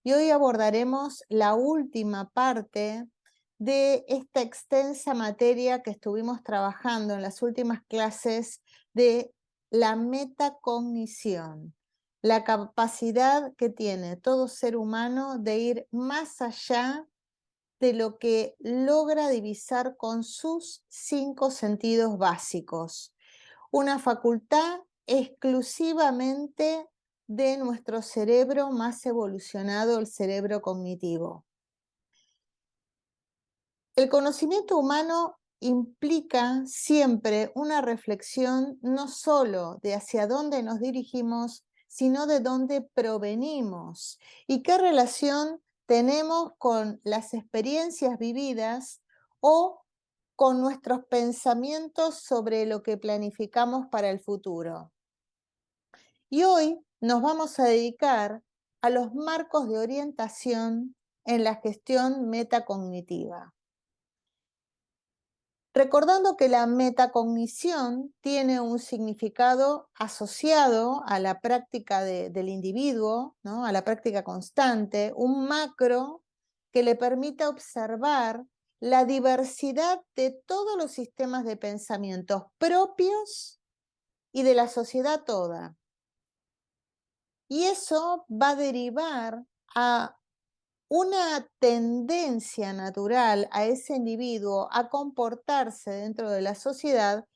y hoy abordaremos la última parte de esta extensa materia que estuvimos trabajando en las últimas clases de la metacognición, la capacidad que tiene todo ser humano de ir más allá de lo que logra divisar con sus 5 sentidos básicos, una facultad exclusivamente de nuestro cerebro más evolucionado, el cerebro cognitivo. El conocimiento humano implica siempre una reflexión no solo de hacia dónde nos dirigimos, sino de dónde provenimos y qué relación tenemos con las experiencias vividas o con nuestros pensamientos sobre lo que planificamos para el futuro. Y hoy nos vamos a dedicar a los marcos de orientación en la gestión metacognitiva. Recordando que la metacognición tiene un significado asociado a la práctica del individuo, ¿no? A la práctica constante, un macro que le permita observar la diversidad de todos los sistemas de pensamientos propios y de la sociedad toda. Y eso va a derivar a una tendencia natural a ese individuo a comportarse dentro de la sociedad,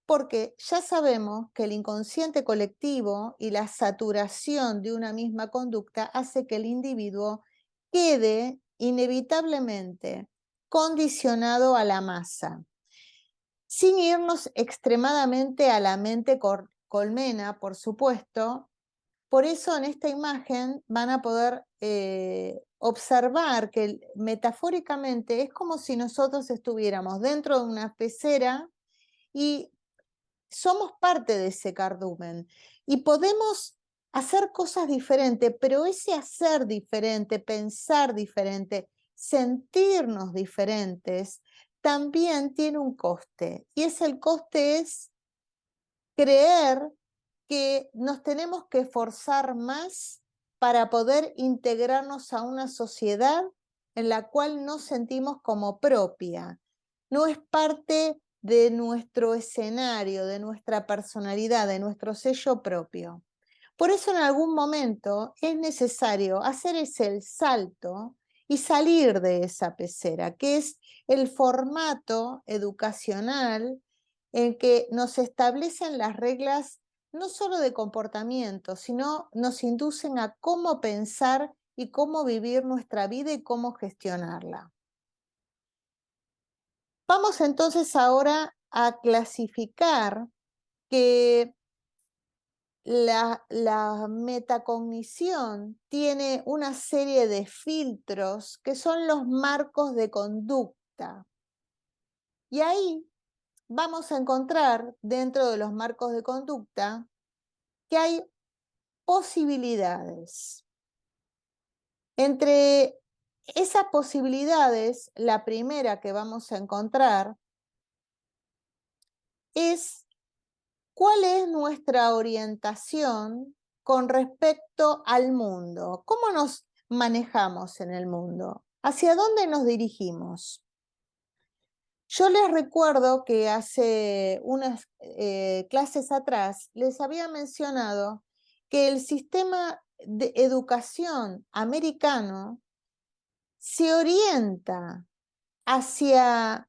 porque ya sabemos que el inconsciente colectivo y la saturación de una misma conducta hace que el individuo quede inevitablemente condicionado a la masa, sin irnos extremadamente a la mente colmena, por supuesto. Por eso en esta imagen van a poder observar que metafóricamente es como si nosotros estuviéramos dentro de una pecera y somos parte de ese cardumen y podemos hacer cosas diferentes, pero ese hacer diferente, pensar diferente, sentirnos diferentes, también tiene un coste. Y el coste es creer que nos tenemos que esforzar más para poder integrarnos a una sociedad en la cual nos sentimos como propia. No es parte de nuestro escenario, de nuestra personalidad, de nuestro sello propio. Por eso en algún momento es necesario hacer ese salto y salir de esa pecera, que es el formato educacional en que nos establecen las reglas no solo de comportamiento, sino nos inducen a cómo pensar y cómo vivir nuestra vida y cómo gestionarla. Vamos entonces ahora a clasificar que la metacognición tiene una serie de filtros que son los marcos de conducta. Y ahí vamos a encontrar dentro de los marcos de conducta que hay posibilidades. Entre esas posibilidades, la primera que vamos a encontrar es cuál es nuestra orientación con respecto al mundo. ¿Cómo nos manejamos en el mundo? ¿Hacia dónde nos dirigimos? Yo les recuerdo que hace unas clases atrás les había mencionado que el sistema de educación americano se orienta hacia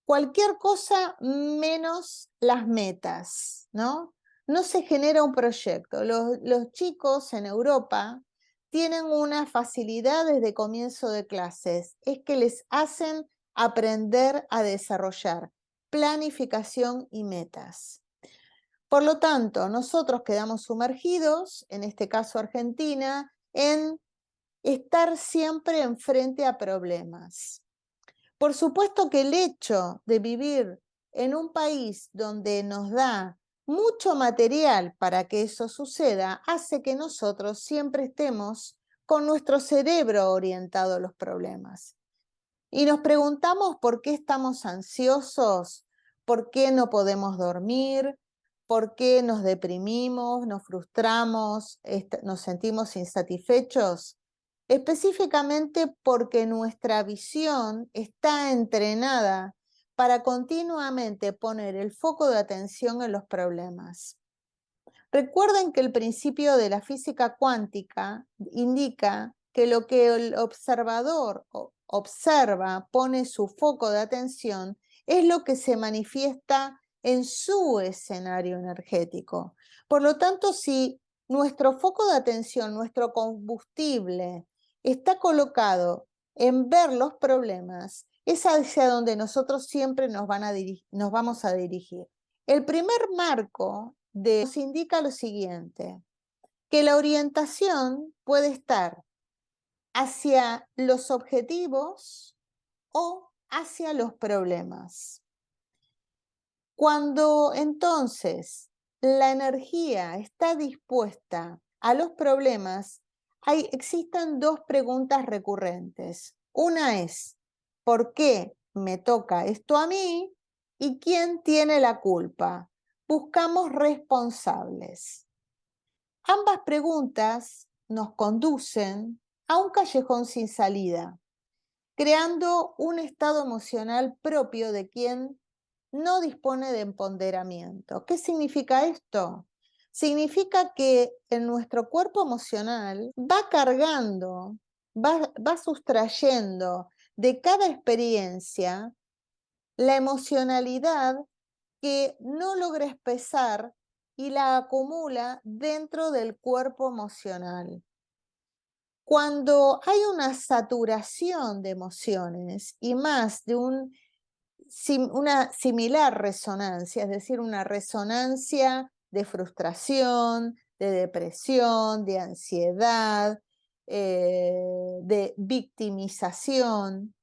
cualquier cosa menos las metas, ¿no? No se genera un proyecto. Los chicos en Europa tienen una facilidad desde comienzo de clases, es que les hacen aprender a desarrollar planificación y metas. Por lo tanto, nosotros quedamos sumergidos, en este caso Argentina, en estar siempre enfrente a problemas. Por supuesto que el hecho de vivir en un país donde nos da mucho material para que eso suceda, hace que nosotros siempre estemos con nuestro cerebro orientado a los problemas. Y nos preguntamos por qué estamos ansiosos, por qué no podemos dormir, por qué nos deprimimos, nos frustramos, nos sentimos insatisfechos. específicamente porque nuestra visión está entrenada para continuamente poner el foco de atención en los problemas. Recuerden que el principio de la física cuántica indica que lo que el observador observa, pone su foco de atención, es lo que se manifiesta en su escenario energético. Por lo tanto, si nuestro foco de atención, nuestro combustible, está colocado en ver los problemas, es hacia donde nosotros siempre nos vamos a dirigir. El primer marco nos indica lo siguiente, que la orientación puede estar hacia los objetivos o hacia los problemas. Cuando entonces la energía está dispuesta a los problemas, existen dos preguntas recurrentes. Una es, ¿por qué me toca esto a mí? ¿Y quién tiene la culpa? Buscamos responsables. Ambas preguntas nos conducen a un callejón sin salida, creando un estado emocional propio de quien no dispone de empoderamiento. ¿Qué significa esto? Significa que en nuestro cuerpo emocional va cargando, va sustrayendo de cada experiencia la emocionalidad que no logra expresar y la acumula dentro del cuerpo emocional. Cuando hay una saturación de emociones y más de una similar resonancia, es decir, una resonancia de frustración, de depresión, de ansiedad, de victimización,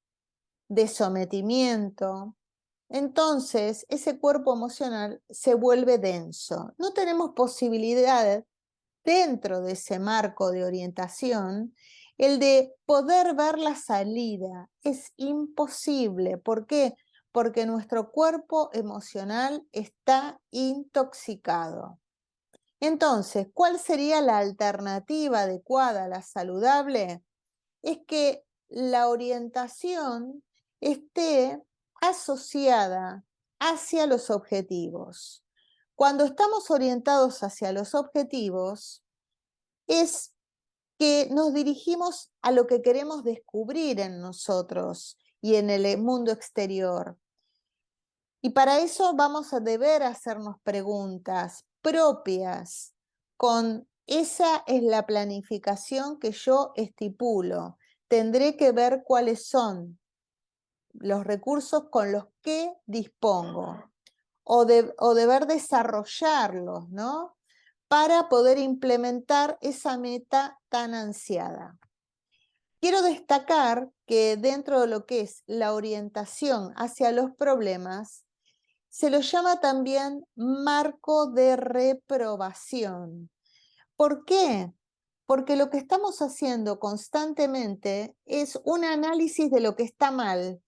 de sometimiento, entonces ese cuerpo emocional se vuelve denso. No tenemos posibilidad dentro de ese marco de orientación, el de poder ver la salida. Es imposible. ¿Por qué? Porque nuestro cuerpo emocional está intoxicado. Entonces, ¿cuál sería la alternativa adecuada, la saludable? Es que la orientación esté asociada hacia los objetivos. Cuando estamos orientados hacia los objetivos, es que nos dirigimos a lo que queremos descubrir en nosotros y en el mundo exterior. Y para eso vamos a deber hacernos preguntas propias. Esa es la planificación que yo estipulo. Tendré que ver cuáles son los recursos con los que dispongo o deber desarrollarlos, ¿no? Para poder implementar esa meta tan ansiada. Quiero destacar que dentro de lo que es la orientación hacia los problemas, se lo llama también marco de reprobación. ¿Por qué? Porque lo que estamos haciendo constantemente es un análisis de lo que está mal.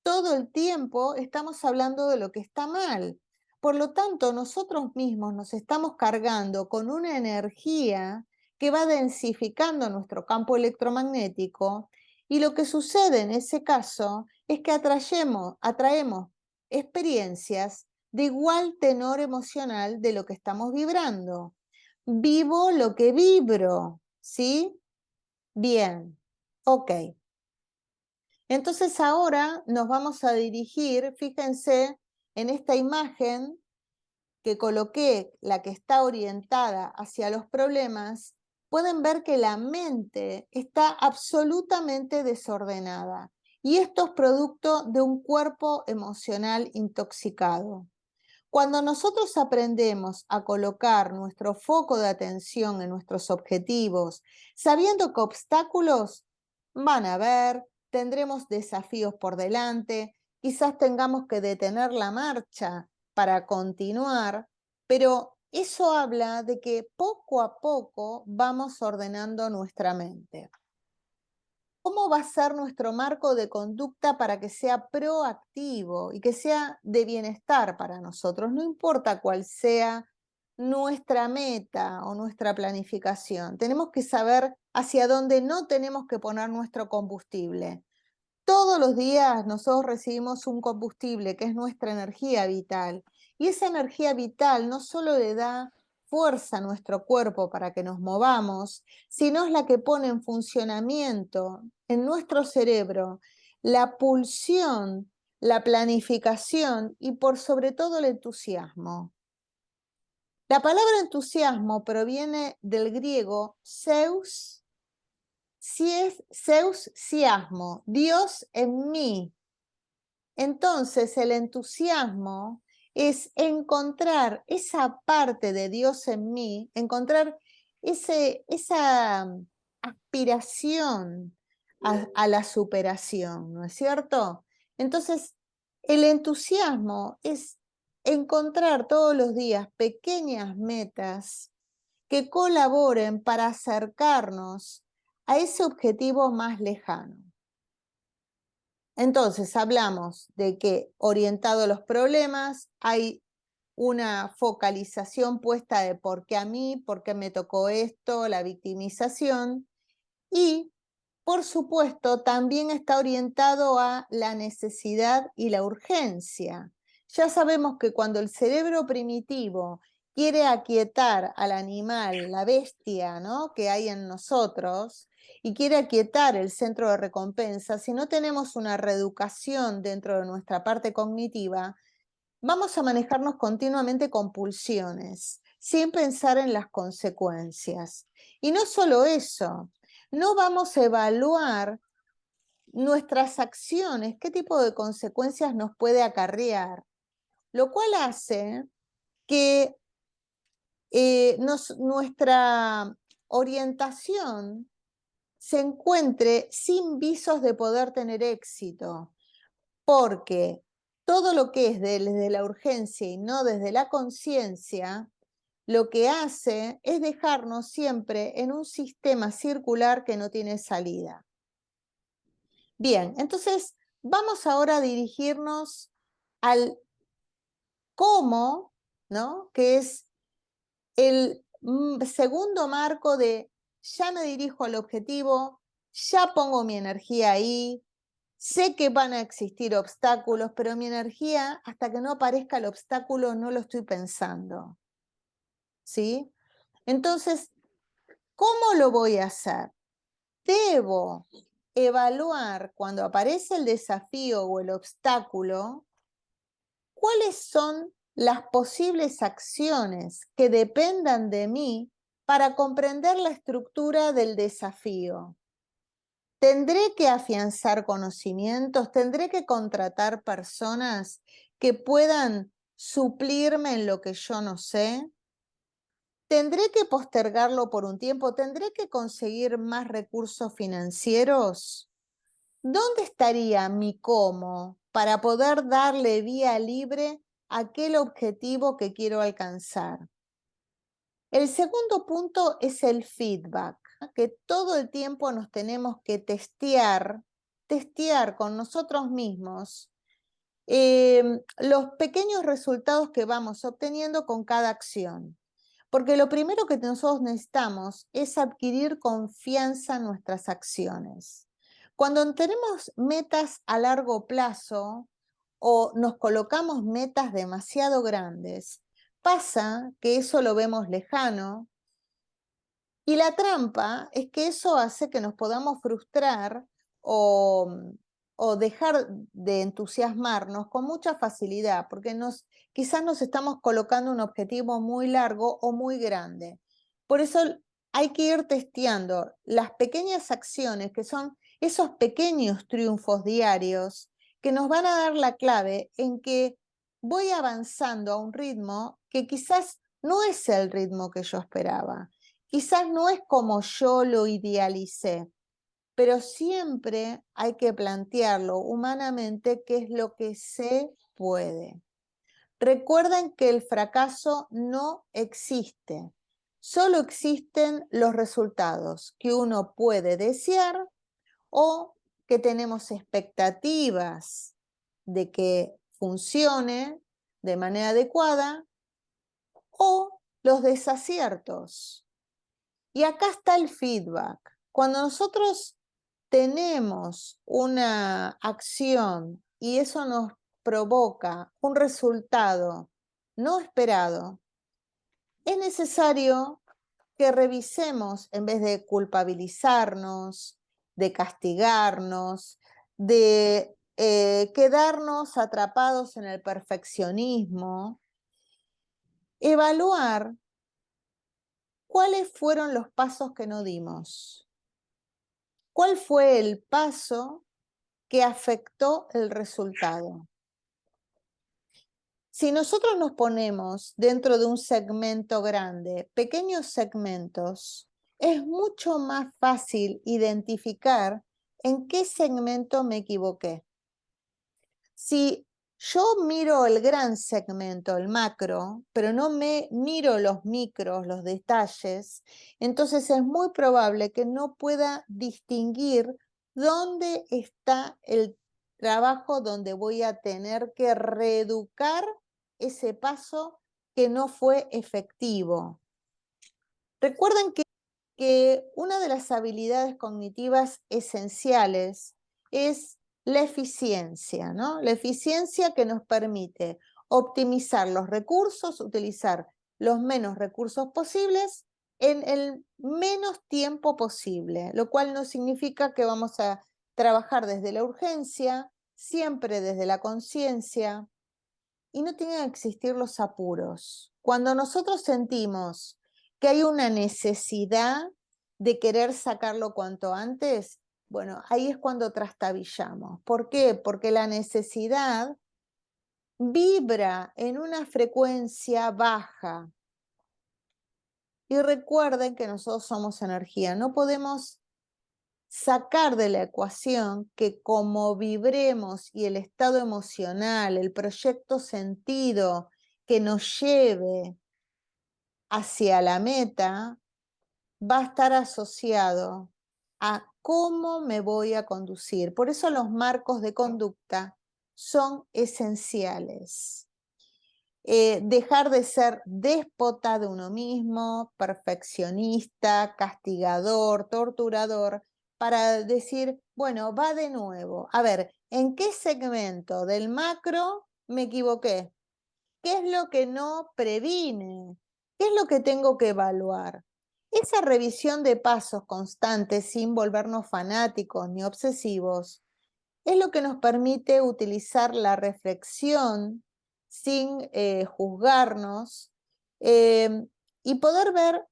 Todo el tiempo estamos hablando de lo que está mal. Por lo tanto, nosotros mismos nos estamos cargando con una energía que va densificando nuestro campo electromagnético y lo que sucede en ese caso es que atraemos experiencias de igual tenor emocional de lo que estamos vibrando. Vivo lo que vibro, ¿sí? Bien, ok. Entonces ahora nos vamos a dirigir, fíjense en esta imagen que coloqué, la que está orientada hacia los problemas, pueden ver que la mente está absolutamente desordenada y esto es producto de un cuerpo emocional intoxicado. Cuando nosotros aprendemos a colocar nuestro foco de atención en nuestros objetivos, sabiendo que obstáculos van a haber, tendremos desafíos por delante, quizás tengamos que detener la marcha para continuar, pero eso habla de que poco a poco vamos ordenando nuestra mente. ¿Cómo va a ser nuestro marco de conducta para que sea proactivo y que sea de bienestar para nosotros? No importa cuál sea nuestra meta o nuestra planificación. Tenemos que saber hacia dónde no tenemos que poner nuestro combustible. Todos los días nosotros recibimos un combustible que es nuestra energía vital. Y esa energía vital no solo le da fuerza a nuestro cuerpo para que nos movamos, sino es la que pone en funcionamiento en nuestro cerebro la pulsión, la planificación y por sobre todo el entusiasmo. La palabra entusiasmo proviene del griego Zeus siasmo, Dios en mí. Entonces el entusiasmo es encontrar esa parte de Dios en mí, encontrar esa aspiración a la superación, ¿no es cierto? Entonces el entusiasmo es encontrar todos los días pequeñas metas que colaboren para acercarnos a ese objetivo más lejano. Entonces, hablamos de que orientado a los problemas hay una focalización puesta de por qué a mí, por qué me tocó esto, la victimización, y por supuesto también está orientado a la necesidad y la urgencia. Ya sabemos que cuando el cerebro primitivo quiere aquietar al animal, la bestia, ¿no?, que hay en nosotros, y quiere aquietar el centro de recompensa, si no tenemos una reeducación dentro de nuestra parte cognitiva, vamos a manejarnos continuamente con pulsiones, sin pensar en las consecuencias. Y no solo eso, no vamos a evaluar nuestras acciones, qué tipo de consecuencias nos puede acarrear, lo cual hace que nuestra orientación se encuentre sin visos de poder tener éxito, porque todo lo que es desde la urgencia y no desde la conciencia, lo que hace es dejarnos siempre en un sistema circular que no tiene salida. Bien, entonces vamos ahora a dirigirnos al cómo, ¿no?, que es el segundo marco de ya me dirijo al objetivo, ya pongo mi energía ahí, sé que van a existir obstáculos, pero mi energía, hasta que no aparezca el obstáculo, no lo estoy pensando, ¿sí? Entonces, ¿cómo lo voy a hacer? Debo evaluar cuando aparece el desafío o el obstáculo, cuáles son las posibles acciones que dependan de mí para comprender la estructura del desafío. ¿Tendré que afianzar conocimientos? ¿Tendré que contratar personas que puedan suplirme en lo que yo no sé? ¿Tendré que postergarlo por un tiempo? ¿Tendré que conseguir más recursos financieros? ¿Dónde estaría mi cómo para poder darle vía libre a aquel objetivo que quiero alcanzar? El segundo punto es el feedback, que todo el tiempo nos tenemos que testear con nosotros mismos los pequeños resultados que vamos obteniendo con cada acción. Porque lo primero que nosotros necesitamos es adquirir confianza en nuestras acciones. Cuando tenemos metas a largo plazo o nos colocamos metas demasiado grandes, pasa que eso lo vemos lejano y la trampa es que eso hace que nos podamos frustrar o, o dejar de entusiasmarnos con mucha facilidad, porque quizás nos estamos colocando un objetivo muy largo o muy grande. Por eso hay que ir testeando las pequeñas acciones, que son esos pequeños triunfos diarios, que nos van a dar la clave en que voy avanzando a un ritmo que quizás no es el ritmo que yo esperaba. Quizás no es como yo lo idealicé, pero siempre hay que plantearlo humanamente qué es lo que se puede. Recuerden que el fracaso no existe, solo existen los resultados que uno puede desear o que tenemos expectativas de que funcione de manera adecuada o los desaciertos. Y acá está el feedback. Cuando nosotros tenemos una acción y eso nos provoca un resultado no esperado, es necesario que revisemos, en vez de culpabilizarnos, de castigarnos, de quedarnos atrapados en el perfeccionismo, evaluar cuáles fueron los pasos que no dimos. ¿Cuál fue el paso que afectó el resultado? Si nosotros nos ponemos dentro de un segmento grande, pequeños segmentos, es mucho más fácil identificar en qué segmento me equivoqué. Si yo miro el gran segmento, el macro, pero no me miro los micros, los detalles, entonces es muy probable que no pueda distinguir dónde está el trabajo donde voy a tener que reeducar ese paso que no fue efectivo. Recuerden que una de las habilidades cognitivas esenciales es la eficiencia, ¿no? La eficiencia que nos permite optimizar los recursos, utilizar los menos recursos posibles en el menos tiempo posible, lo cual no significa que vamos a trabajar desde la urgencia, siempre desde la conciencia, y no tienen que existir los apuros. Cuando nosotros sentimos que hay una necesidad de querer sacarlo cuanto antes, bueno, ahí es cuando trastabillamos. ¿Por qué? Porque la necesidad vibra en una frecuencia baja. Y recuerden que nosotros somos energía, no podemos sacar de la ecuación que como vibremos y el estado emocional, el proyecto sentido que nos lleve hacia la meta, va a estar asociado a cómo me voy a conducir. Por eso los marcos de conducta son esenciales. Dejar de ser déspota de uno mismo, perfeccionista, castigador, torturador, para decir, bueno, va de nuevo. A ver, ¿en qué segmento del macro me equivoqué? ¿Qué es lo que no previne? ¿Qué es lo que tengo que evaluar? Esa revisión de pasos constantes sin volvernos fanáticos ni obsesivos es lo que nos permite utilizar la reflexión sin juzgarnos y poder ver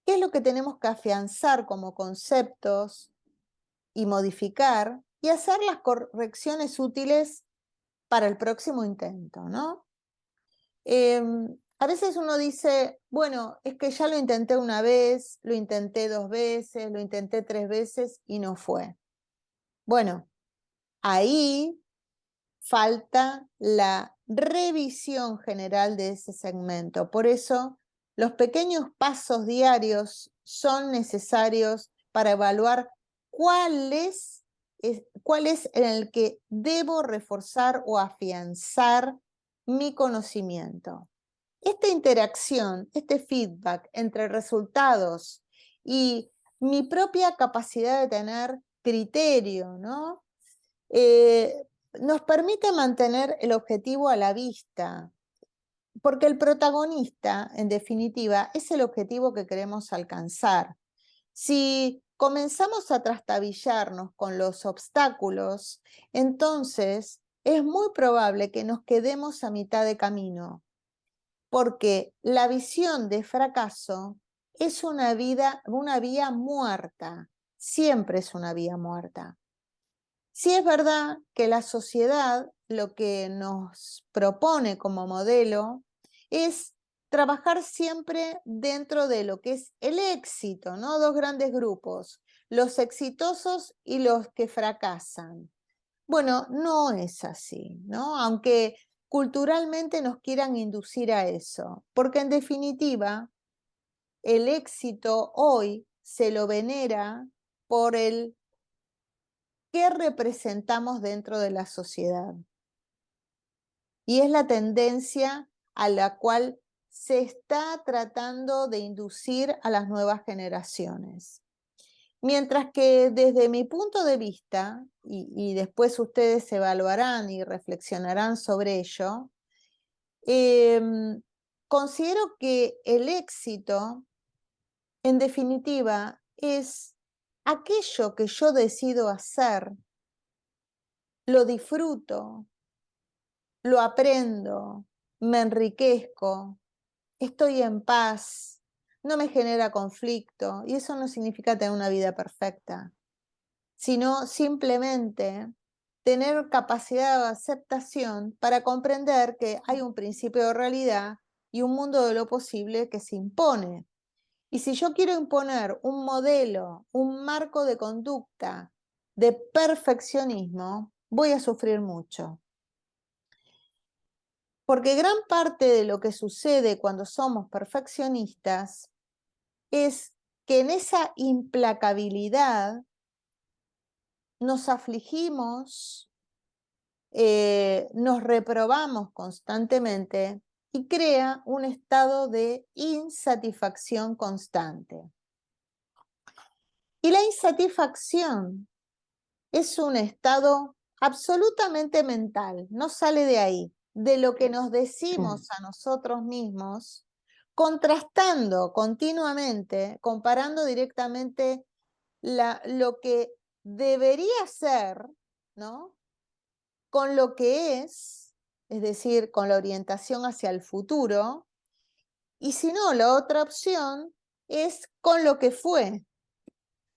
qué es lo que tenemos que afianzar como conceptos y modificar y hacer las correcciones útiles para el próximo intento, ¿no? A veces uno dice, bueno, es que ya lo intenté una vez, lo intenté 2 veces, lo intenté 3 veces y no fue. Bueno, ahí falta la revisión general de ese segmento. Por eso, los pequeños pasos diarios son necesarios para evaluar cuál es en el que debo reforzar o afianzar mi conocimiento. Esta interacción, este feedback entre resultados y mi propia capacidad de tener criterio, ¿no? Nos permite mantener el objetivo a la vista, porque el protagonista, en definitiva, es el objetivo que queremos alcanzar. Si comenzamos a trastabillarnos con los obstáculos, entonces es muy probable que nos quedemos a mitad de camino, porque la visión de fracaso es una vía muerta, siempre es una vía muerta. Sí es verdad que la sociedad lo que nos propone como modelo es trabajar siempre dentro de lo que es el éxito, ¿no? 2 grandes grupos, los exitosos y los que fracasan. Bueno, no es así, ¿no? Aunque culturalmente nos quieran inducir a eso, porque en definitiva el éxito hoy se lo venera por el qué representamos dentro de la sociedad. Y es la tendencia a la cual se está tratando de inducir a las nuevas generaciones. Mientras que desde mi punto de vista, y después ustedes evaluarán y reflexionarán sobre ello, considero que el éxito, en definitiva, es aquello que yo decido hacer, lo disfruto, lo aprendo, me enriquezco, estoy en paz, no me genera conflicto, y eso no significa tener una vida perfecta, sino simplemente tener capacidad de aceptación para comprender que hay un principio de realidad y un mundo de lo posible que se impone. Y si yo quiero imponer un modelo, un marco de conducta de perfeccionismo, voy a sufrir mucho. Porque gran parte de lo que sucede cuando somos perfeccionistas es que en esa implacabilidad nos afligimos, nos reprobamos constantemente y crea un estado de insatisfacción constante. Y la insatisfacción es un estado absolutamente mental, no sale de ahí, de lo que nos decimos a nosotros mismos, contrastando continuamente, comparando directamente lo que debería ser, ¿no?, con lo que es decir, con la orientación hacia el futuro, y si no, la otra opción es con lo que fue,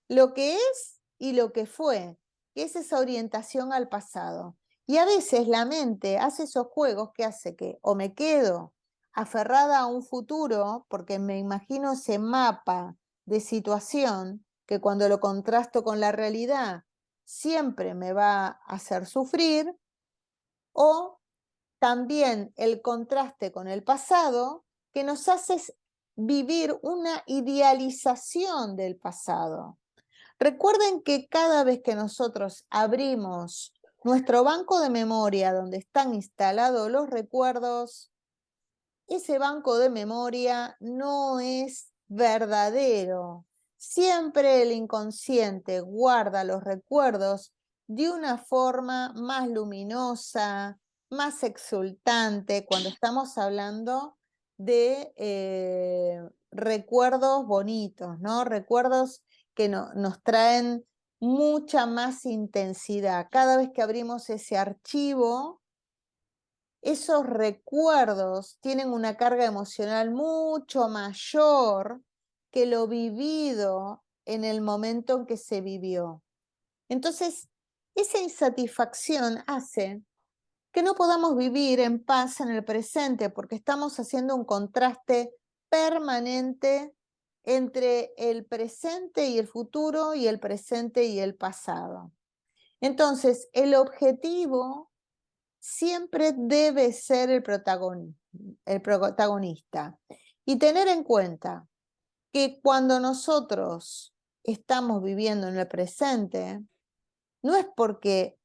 lo que es y lo que fue, que es esa orientación al pasado. Y a veces la mente hace esos juegos que hace que o me quedo aferrada a un futuro porque me imagino ese mapa de situación que cuando lo contrasto con la realidad siempre me va a hacer sufrir, o también el contraste con el pasado que nos hace vivir una idealización del pasado. Recuerden que cada vez que nosotros abrimos nuestro banco de memoria donde están instalados los recuerdos, ese banco de memoria no es verdadero. Siempre el inconsciente guarda los recuerdos de una forma más luminosa, más exultante, cuando estamos hablando de recuerdos bonitos, ¿no? Recuerdos que nos traen mucha más intensidad. Cada vez que abrimos ese archivo, esos recuerdos tienen una carga emocional mucho mayor que lo vivido en el momento en que se vivió. Entonces, esa insatisfacción hace que no podamos vivir en paz en el presente porque estamos haciendo un contraste permanente entre el presente y el futuro y el presente y el pasado. Entonces, el objetivo siempre debe ser el protagonista. Y tener en cuenta que cuando nosotros estamos viviendo en el presente, no es porque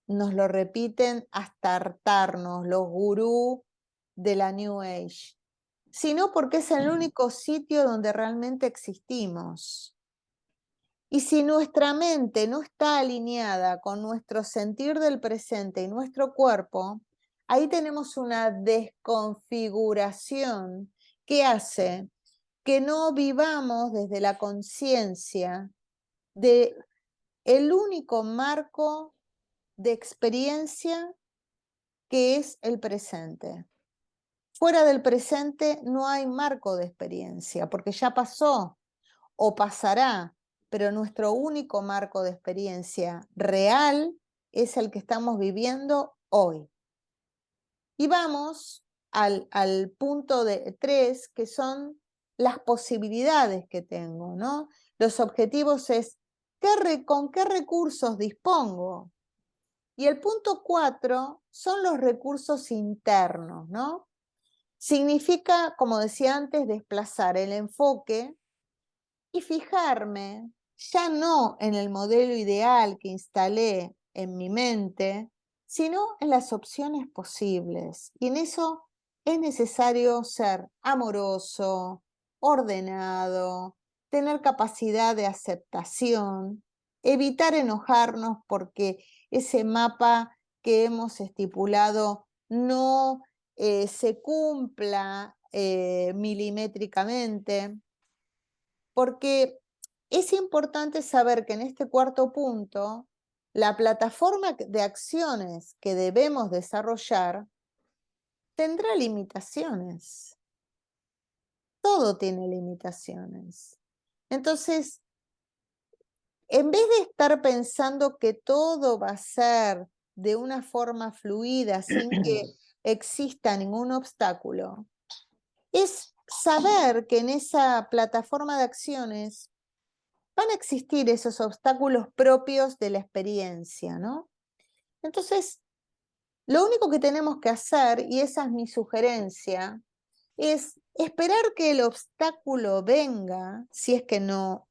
nos lo repiten hasta hartarnos los gurús de la New Age, sino porque es el único sitio donde realmente existimos. Y si nuestra mente no está alineada con nuestro sentir del presente y nuestro cuerpo, ahí tenemos una desconfiguración que hace que no vivamos desde la conciencia de el único marco de experiencia que es el presente. Fuera del presente no hay marco de experiencia, porque ya pasó o pasará, pero nuestro único marco de experiencia real es el que estamos viviendo hoy. Y vamos al punto 3, que son las posibilidades que tengo, ¿no? Los objetivos es con qué recursos dispongo. Y el punto 4 son los recursos internos, ¿no? Significa, como decía antes, desplazar el enfoque y fijarme ya no en el modelo ideal que instalé en mi mente, sino en las opciones posibles. Y en eso es necesario ser amoroso, ordenado, tener capacidad de aceptación, evitar enojarnos porque ese mapa que hemos estipulado no se cumpla milimétricamente, porque es importante saber que en este cuarto punto, la plataforma de acciones que debemos desarrollar tendrá limitaciones. Todo tiene limitaciones. Entonces, en vez de estar pensando que todo va a ser de una forma fluida, sin que exista ningún obstáculo, es saber que en esa plataforma de acciones van a existir esos obstáculos propios de la experiencia, ¿no? Entonces, lo único que tenemos que hacer, y esa es mi sugerencia, es esperar que el obstáculo venga, si es que no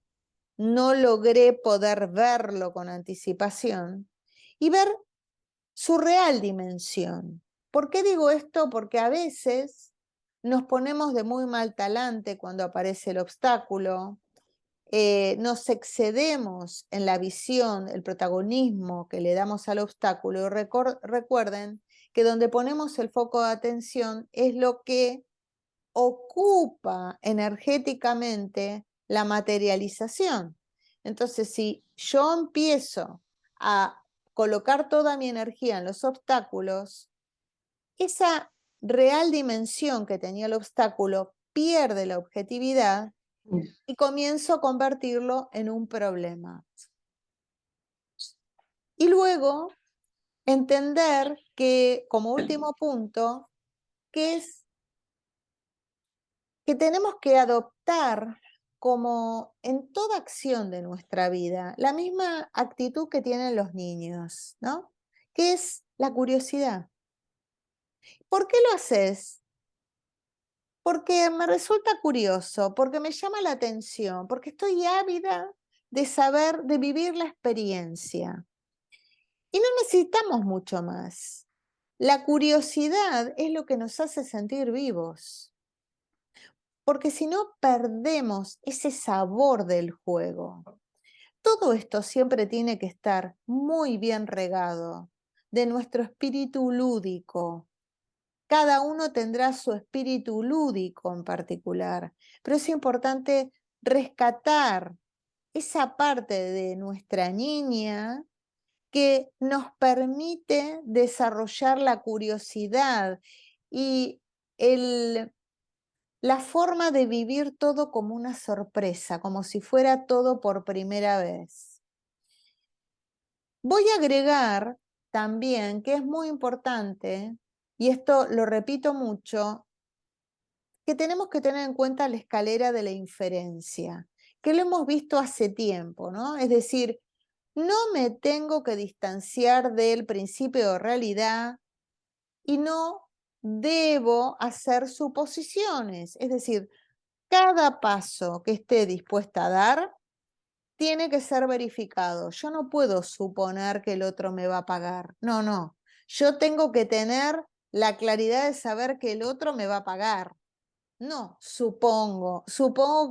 logré poder verlo con anticipación, y ver su real dimensión. ¿Por qué digo esto? Porque a veces nos ponemos de muy mal talante cuando aparece el obstáculo, nos excedemos en la visión, el protagonismo que le damos al obstáculo. Recuerden que donde ponemos el foco de atención es lo que ocupa energéticamente la materialización. Entonces, si yo empiezo a colocar toda mi energía en los obstáculos, esa real dimensión que tenía el obstáculo pierde la objetividad y comienzo a convertirlo en un problema. Y luego entender que, como último punto, que es que tenemos que adoptar, como en toda acción de nuestra vida, la misma actitud que tienen los niños, ¿no? Que es la curiosidad. ¿Por qué lo haces? Porque me resulta curioso, porque me llama la atención, porque estoy ávida de saber, de vivir la experiencia. Y no necesitamos mucho más. La curiosidad es lo que nos hace sentir vivos, porque si no perdemos ese sabor del juego. Todo esto siempre tiene que estar muy bien regado de nuestro espíritu lúdico. Cada uno tendrá su espíritu lúdico en particular, pero es importante rescatar esa parte de nuestra niña que nos permite desarrollar la curiosidad y la forma de vivir todo como una sorpresa, como si fuera todo por primera vez. Voy a agregar también que es muy importante, y esto lo repito mucho, que tenemos que tener en cuenta la escalera de la inferencia, que lo hemos visto hace tiempo, ¿no? Es decir, no me tengo que distanciar del principio de realidad y no debo hacer suposiciones. Es decir, cada paso que esté dispuesta a dar tiene que ser verificado. Yo no puedo suponer que el otro me va a pagar. No, no. Yo tengo que tener la claridad de saber que el otro me va a pagar. No, supongo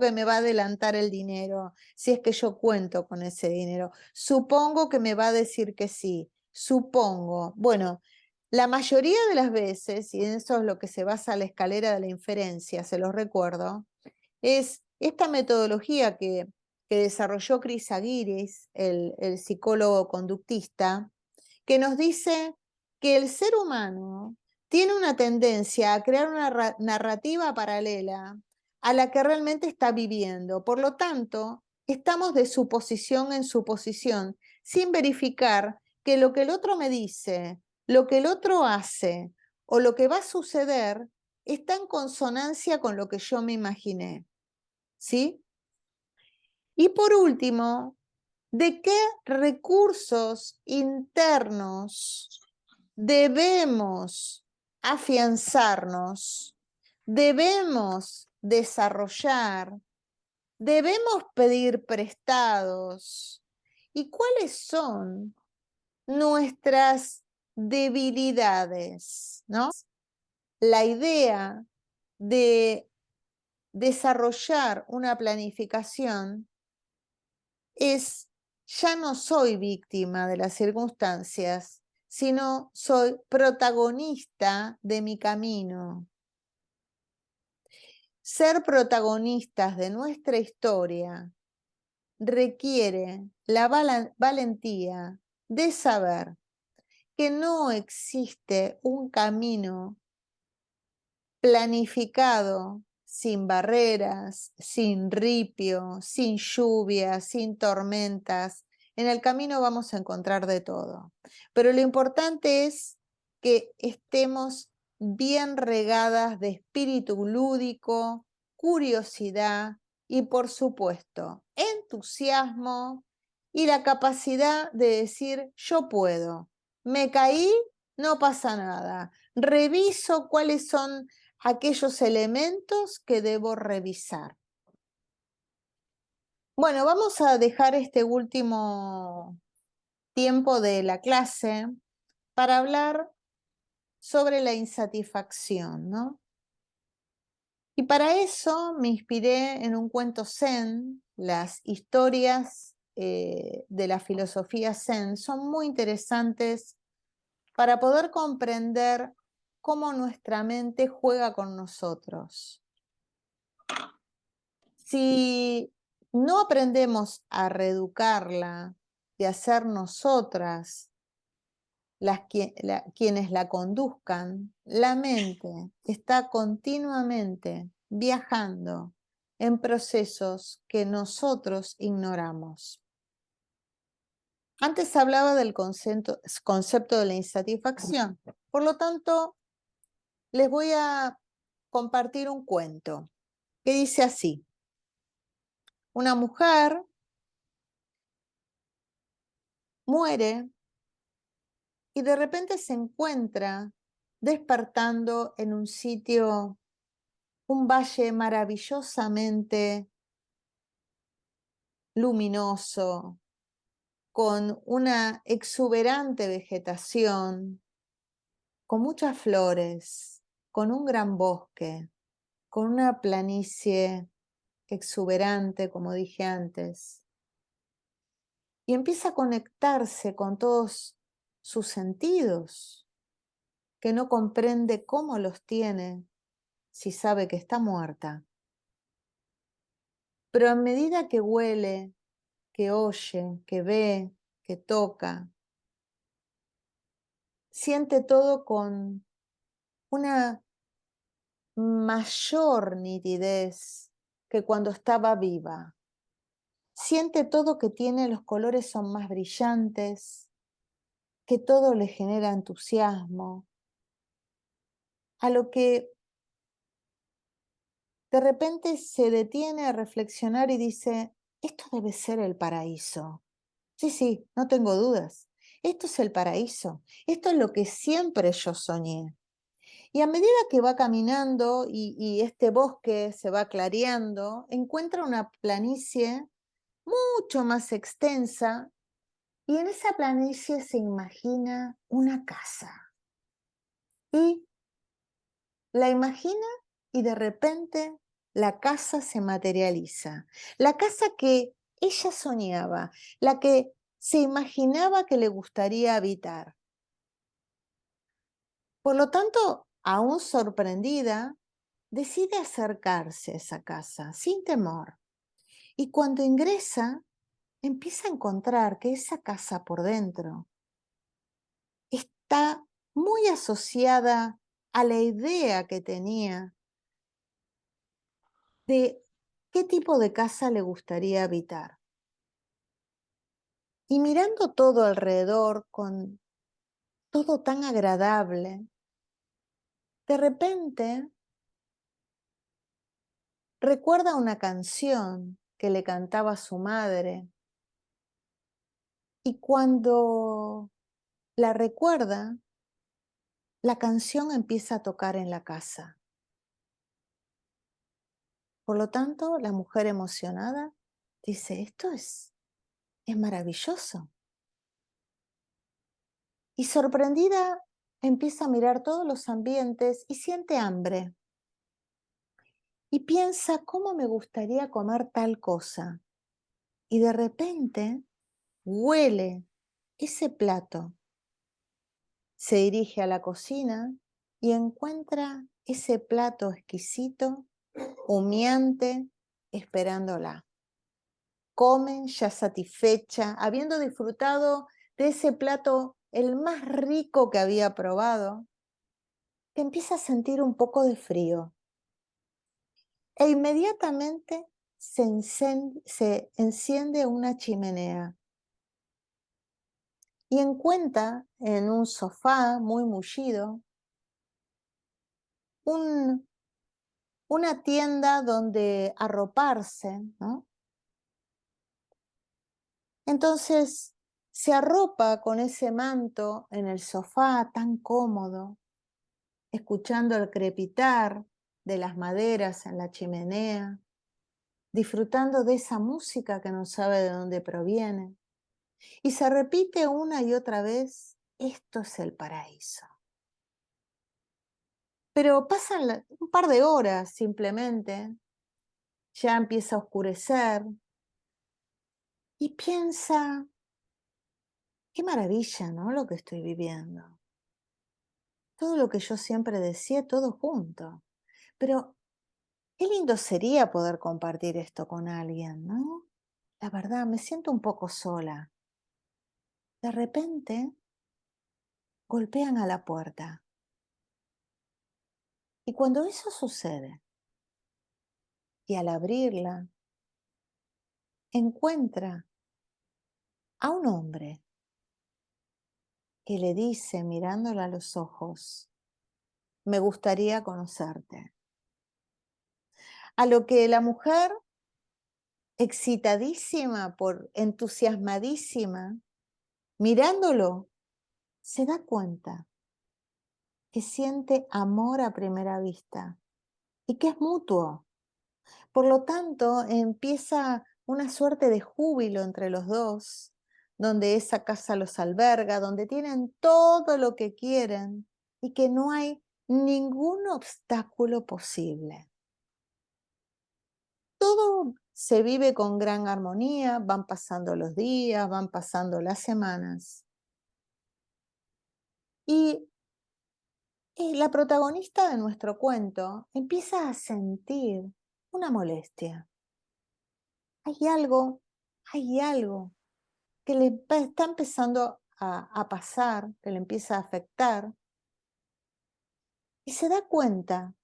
que me va a adelantar el dinero, si es que yo cuento con ese dinero. Supongo que me va a decir que sí, supongo. Bueno, la mayoría de las veces, y en eso es lo que se basa la escalera de la inferencia, se los recuerdo, es esta metodología que desarrolló Chris Aguiris, el psicólogo conductista, que nos dice que el ser humano tiene una tendencia a crear una narrativa paralela a la que realmente está viviendo. Por lo tanto, estamos de suposición en suposición, sin verificar que lo que el otro me dice, lo que el otro hace o lo que va a suceder está en consonancia con lo que yo me imaginé. ¿Sí? Y por último, ¿de qué recursos internos debemos afianzarnos, debemos desarrollar, debemos pedir prestados? ¿Y cuáles son nuestras debilidades, ¿no? la idea de desarrollar una planificación es, ya no soy víctima de las circunstancias, sino soy protagonista de mi camino. Ser protagonistas de nuestra historia requiere la valentía de saber que no existe un camino planificado, sin barreras, sin ripio, sin lluvia, sin tormentas. En el camino vamos a encontrar de todo. Pero lo importante es que estemos bien regadas de espíritu lúdico, curiosidad y, por supuesto, entusiasmo y la capacidad de decir: yo puedo, me caí, no pasa nada. Reviso cuáles son aquellos elementos que debo revisar. Bueno, vamos a dejar este último tiempo de la clase para hablar sobre la insatisfacción, ¿no? Y para eso me inspiré en un cuento zen. Las historias de la filosofía zen son muy interesantes para poder comprender cómo nuestra mente juega con nosotros. Si no aprendemos a reeducarla y a ser nosotras quienes la conduzcan, la mente está continuamente viajando en procesos que nosotros ignoramos. Antes hablaba del concepto de la insatisfacción. Por lo tanto, les voy a compartir un cuento que dice así: una mujer muere y de repente se encuentra despertando en un sitio, un valle maravillosamente luminoso, con una exuberante vegetación, con muchas flores, con un gran bosque, con una planicie exuberante, como dije antes. Y empieza a conectarse con todos sus sentidos, que no comprende cómo los tiene si sabe que está muerta. Pero a medida que huele, que oye, que ve, que toca, siente todo con una mayor nitidez que cuando estaba viva. Siente todo que tiene, los colores son más brillantes, que todo le genera entusiasmo, a lo que de repente se detiene a reflexionar y dice: esto debe ser el paraíso. Sí, sí, no tengo dudas. Esto es el paraíso. Esto es lo que siempre yo soñé. Y a medida que va caminando y este bosque se va clareando, encuentra una planicie mucho más extensa y en esa planicie se imagina una casa. Y la imagina y de repente la casa se materializa. La casa que ella soñaba, la que se imaginaba que le gustaría habitar. Por lo tanto, aún sorprendida, decide acercarse a esa casa sin temor. Y cuando ingresa, empieza a encontrar que esa casa por dentro está muy asociada a la idea que tenía de qué tipo de casa le gustaría habitar. Y mirando todo alrededor con todo tan agradable, de repente recuerda una canción que le cantaba su madre y cuando la recuerda, la canción empieza a tocar en la casa. Por lo tanto, la mujer emocionada dice: esto es maravilloso. Y sorprendida empieza a mirar todos los ambientes y siente hambre. Y piensa, ¿cómo me gustaría comer tal cosa? Y de repente huele ese plato. Se dirige a la cocina y encuentra ese plato exquisito, humeante, esperándola. Come ya satisfecha, habiendo disfrutado de ese plato el más rico que había probado, que empieza a sentir un poco de frío e inmediatamente se enciende una chimenea y encuentra en un sofá muy mullido un una tienda donde arroparse, ¿no? Entonces se arropa con ese manto en el sofá tan cómodo, escuchando el crepitar de las maderas en la chimenea, disfrutando de esa música que no sabe de dónde proviene. Y se repite una y otra vez, esto es el paraíso. Pero pasan un par de horas simplemente, ya empieza a oscurecer y piensa, qué maravilla, ¿no? Lo que estoy viviendo. Todo lo que yo siempre decía, todo junto. Pero qué lindo sería poder compartir esto con alguien, ¿no? La verdad, me siento un poco sola. De repente, golpean a la puerta. Y cuando eso sucede, y al abrirla, encuentra a un hombre que le dice, mirándola a los ojos, me gustaría conocerte. A lo que la mujer, excitadísima, entusiasmadísima, mirándolo, se da cuenta que siente amor a primera vista y que es mutuo. Por lo tanto, empieza una suerte de júbilo entre los dos, donde esa casa los alberga, donde tienen todo lo que quieren y que no hay ningún obstáculo posible. Todo se vive con gran armonía, van pasando los días, van pasando las semanas. Y la protagonista de nuestro cuento empieza a sentir una molestia. Hay algo, hay algo que está empezando a pasar, que le empieza a afectar, y se da cuenta,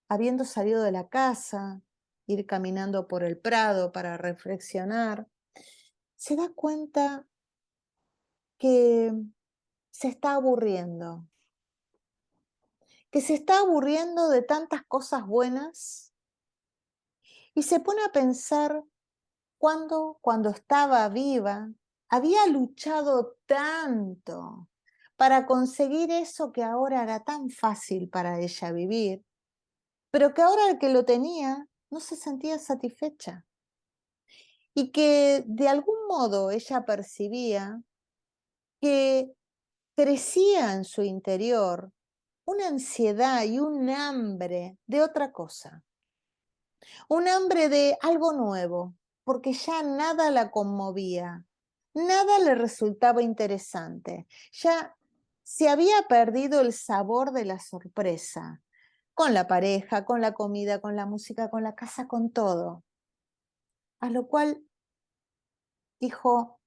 habiendo salido de la casa, ir caminando por el prado para reflexionar, se da cuenta que se está aburriendo, que se está aburriendo de tantas cosas buenas y se pone a pensar cuando estaba viva, había luchado tanto para conseguir eso que ahora era tan fácil para ella vivir, pero que ahora que lo tenía no se sentía satisfecha y que de algún modo ella percibía que crecía en su interior una ansiedad y un hambre de otra cosa. Un hambre de algo nuevo, porque ya nada la conmovía, nada le resultaba interesante. Ya se había perdido el sabor de la sorpresa, con la pareja, con la comida, con la música, con la casa, con todo. A lo cual dijo,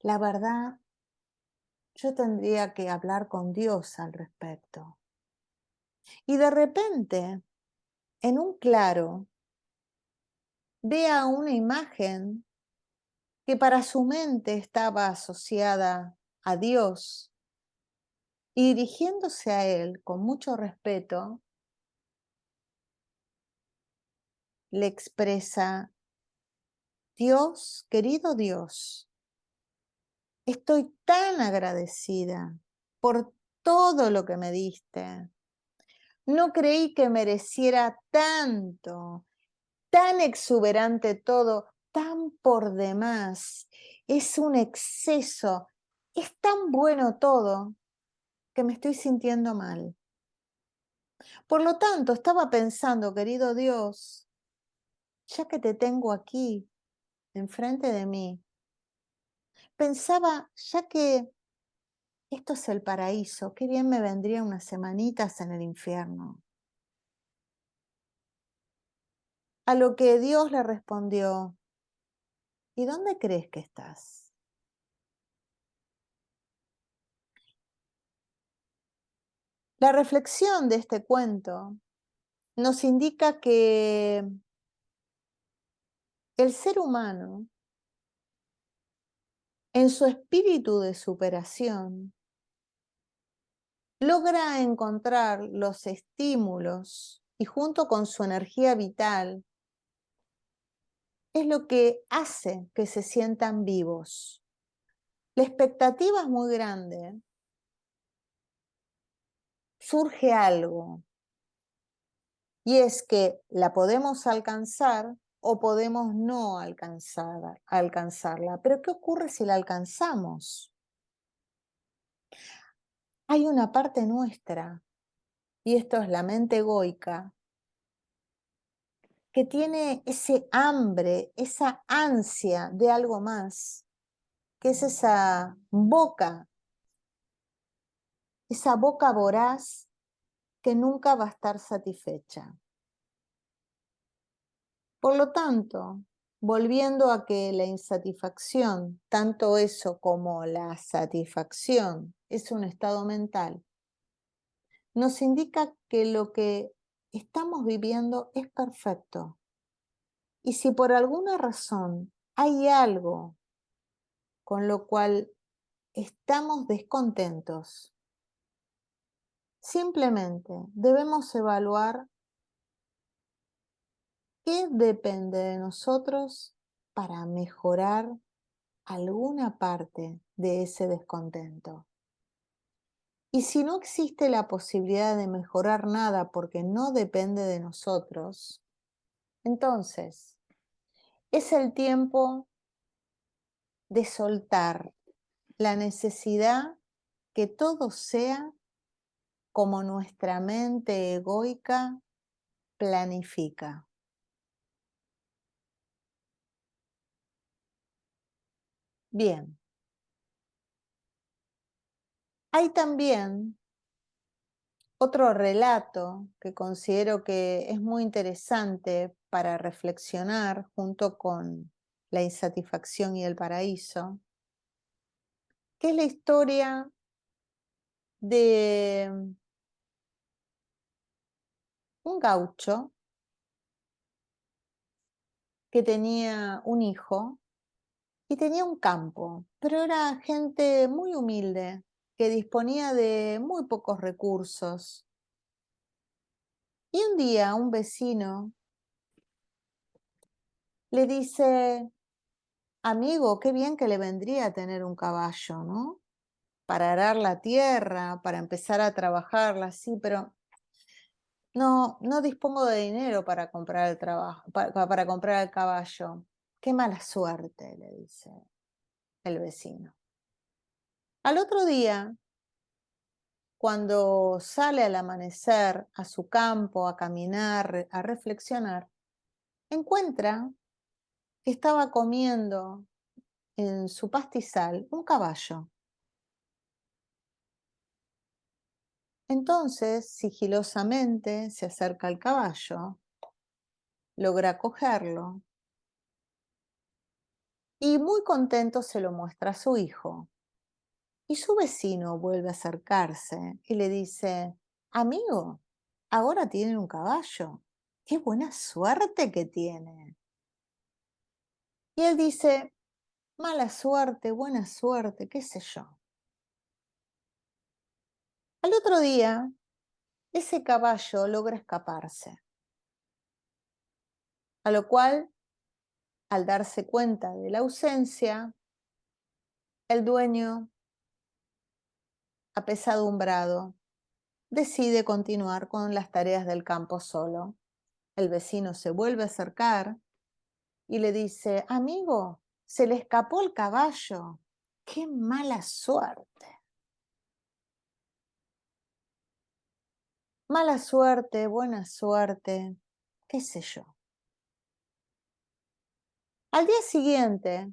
la verdad, yo tendría que hablar con Dios al respecto. Y de repente, en un claro, vea una imagen que para su mente estaba asociada a Dios, y dirigiéndose a él con mucho respeto, le expresa, Dios, querido Dios, estoy tan agradecida por todo lo que me diste. No creí que mereciera tanto, tan exuberante todo, tan por demás. Es un exceso, es tan bueno todo que me estoy sintiendo mal. Por lo tanto, estaba pensando, querido Dios, ya que te tengo aquí, enfrente de mí, pensaba, ya que esto es el paraíso, qué bien me vendría unas semanitas en el infierno. A lo que Dios le respondió, ¿y dónde crees que estás? La reflexión de este cuento nos indica que el ser humano, en su espíritu de superación, logra encontrar los estímulos y junto con su energía vital es lo que hace que se sientan vivos. La expectativa es muy grande, surge algo y es que la podemos alcanzar o podemos no alcanzarla. Pero ¿qué ocurre si la alcanzamos? Hay una parte nuestra, y esto es la mente egoica, que tiene ese hambre, esa ansia de algo más, que es esa boca voraz que nunca va a estar satisfecha. Por lo tanto, volviendo a que la insatisfacción, tanto eso como la satisfacción, es un estado mental, nos indica que lo que estamos viviendo es perfecto. Y si por alguna razón hay algo con lo cual estamos descontentos, simplemente debemos evaluar qué depende de nosotros para mejorar alguna parte de ese descontento. Y si no existe la posibilidad de mejorar nada porque no depende de nosotros, entonces es el tiempo de soltar la necesidad que todo sea como nuestra mente egoica planifica. Bien, hay también otro relato que considero que es muy interesante para reflexionar junto con la insatisfacción y el paraíso, que es la historia de un gaucho que tenía un hijo y tenía un campo, pero era gente muy humilde, que disponía de muy pocos recursos. Y un día un vecino le dice, amigo, qué bien que le vendría tener un caballo, ¿no? Para arar la tierra, para empezar a trabajarla, sí, pero no dispongo de dinero para comprar el trabajo, para comprar el caballo. Qué mala suerte, le dice el vecino. Al otro día, cuando sale al amanecer a su campo, a caminar, a reflexionar, encuentra que estaba comiendo en su pastizal un caballo. Entonces, sigilosamente, se acerca al caballo, logra cogerlo y muy contento se lo muestra a su hijo. Y su vecino vuelve a acercarse y le dice, amigo, ahora tiene un caballo. ¡Qué buena suerte que tiene! Y él dice, mala suerte, buena suerte, qué sé yo. Al otro día, ese caballo logra escaparse, a lo cual, al darse cuenta de la ausencia, el dueño, apesadumbrado, decide continuar con las tareas del campo solo. El vecino se vuelve a acercar y le dice, amigo, se le escapó el caballo. ¡Qué mala suerte! mala suerte, buena suerte, qué sé yo. Al día siguiente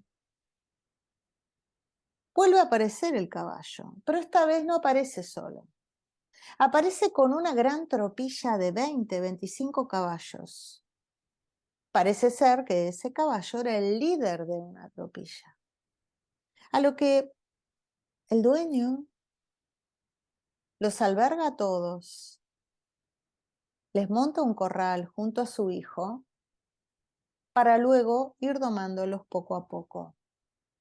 vuelve a aparecer el caballo, pero esta vez no aparece solo. Aparece con una gran tropilla de 20, 25 caballos. Parece ser que ese caballo era el líder de una tropilla. A lo que el dueño los alberga a todos, les monta un corral junto a su hijo para luego ir domándolos poco a poco.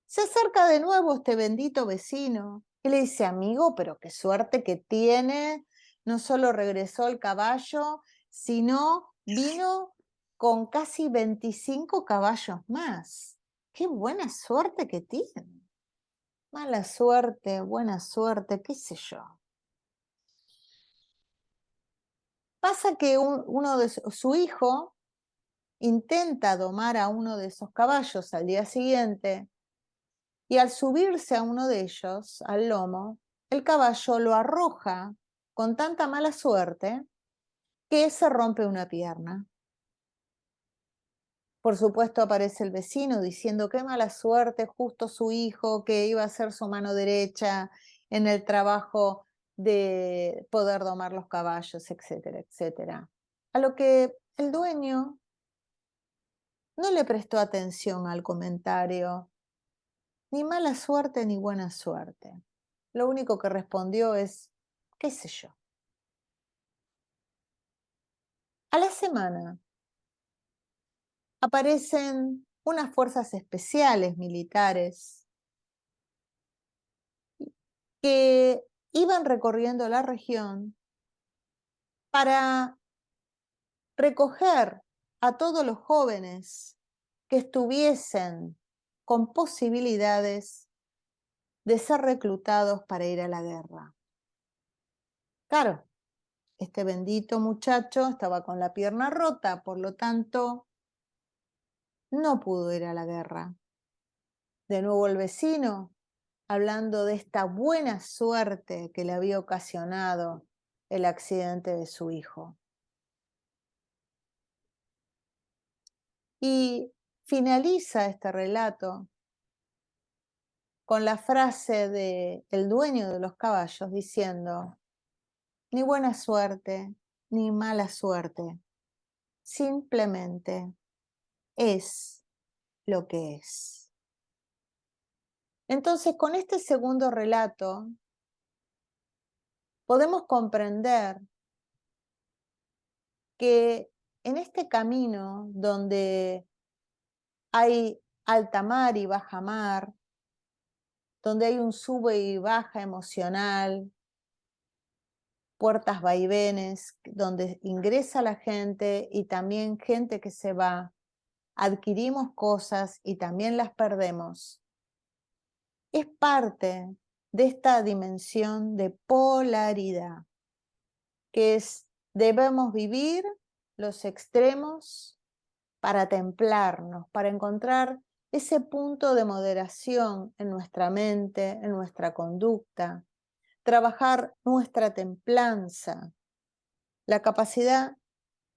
Se acerca de nuevo este bendito vecino y le dice, amigo, pero qué suerte que tiene. No solo regresó el caballo, sino vino con casi 25 caballos más. Qué buena suerte que tiene. Mala suerte, buena suerte, qué sé yo. Pasa que uno de su hijo intenta domar a uno de esos caballos al día siguiente y al subirse a uno de ellos, al lomo, el caballo lo arroja con tanta mala suerte que se rompe una pierna. Por supuesto aparece el vecino diciendo qué mala suerte, justo su hijo que iba a ser su mano derecha en el trabajo de poder domar los caballos, etcétera, etcétera. A lo que el dueño no le prestó atención al comentario, ni mala suerte ni buena suerte. Lo único que respondió es, qué sé yo. A la semana aparecen unas fuerzas especiales militares que iban recorriendo la región para recoger a todos los jóvenes que estuviesen con posibilidades de ser reclutados para ir a la guerra. Claro, este bendito muchacho estaba con la pierna rota, por lo tanto, no pudo ir a la guerra. De nuevo el vecino, hablando de esta buena suerte que le había ocasionado el accidente de su hijo. Y finaliza este relato con la frase de el dueño de los caballos diciendo, ni buena suerte, ni mala suerte, simplemente es lo que es. Entonces, con este segundo relato, podemos comprender que en este camino donde hay alta mar y baja mar, donde hay un sube y baja emocional, puertas vaivenes, donde ingresa la gente y también gente que se va, adquirimos cosas y también las perdemos, es parte de esta dimensión de polaridad, que es debemos vivir los extremos para templarnos, para encontrar ese punto de moderación en nuestra mente, en nuestra conducta, trabajar nuestra templanza, la capacidad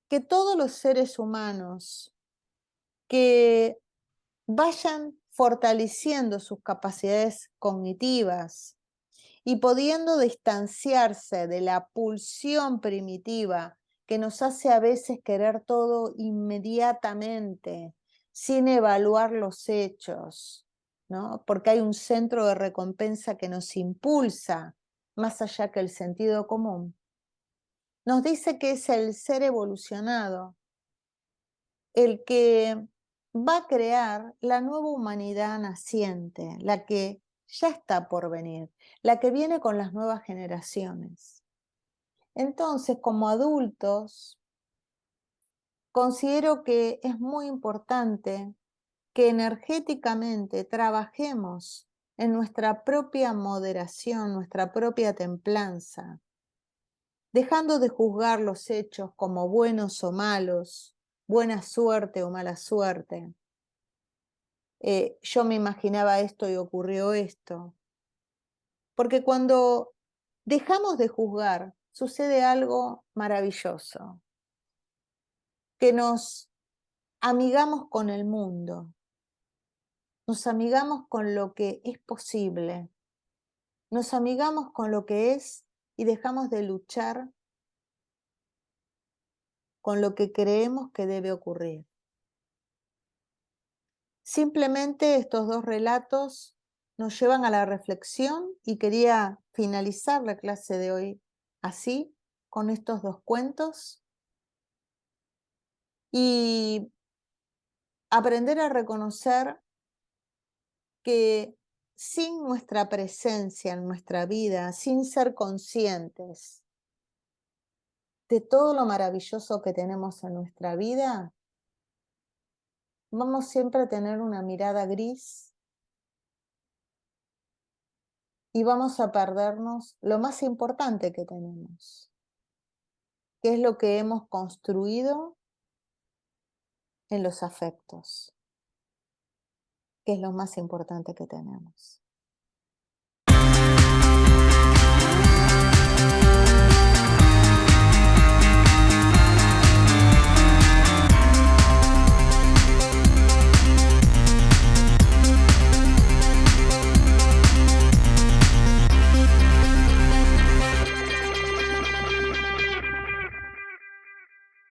que todos los seres humanos que vayan fortaleciendo sus capacidades cognitivas y pudiendo distanciarse de la pulsión primitiva que nos hace a veces querer todo inmediatamente, sin evaluar los hechos, ¿no? Porque hay un centro de recompensa que nos impulsa más allá que el sentido común. Nos dice que es el ser evolucionado el que va a crear la nueva humanidad naciente, la que ya está por venir, la que viene con las nuevas generaciones. Entonces, como adultos, considero que es muy importante que energéticamente trabajemos en nuestra propia moderación, nuestra propia templanza, dejando de juzgar los hechos como buenos o malos, buena suerte o mala suerte. Yo me imaginaba esto y ocurrió esto. Porque cuando dejamos de juzgar sucede algo maravilloso, que nos amigamos con el mundo, nos amigamos con lo que es posible, nos amigamos con lo que es y dejamos de luchar con lo que creemos que debe ocurrir. Simplemente estos dos relatos nos llevan a la reflexión y quería finalizar la clase de hoy así, con estos dos cuentos y aprender a reconocer que sin nuestra presencia en nuestra vida, sin ser conscientes de todo lo maravilloso que tenemos en nuestra vida, vamos siempre a tener una mirada gris y vamos a perdernos lo más importante que tenemos, que es lo que hemos construido en los afectos, que es lo más importante que tenemos.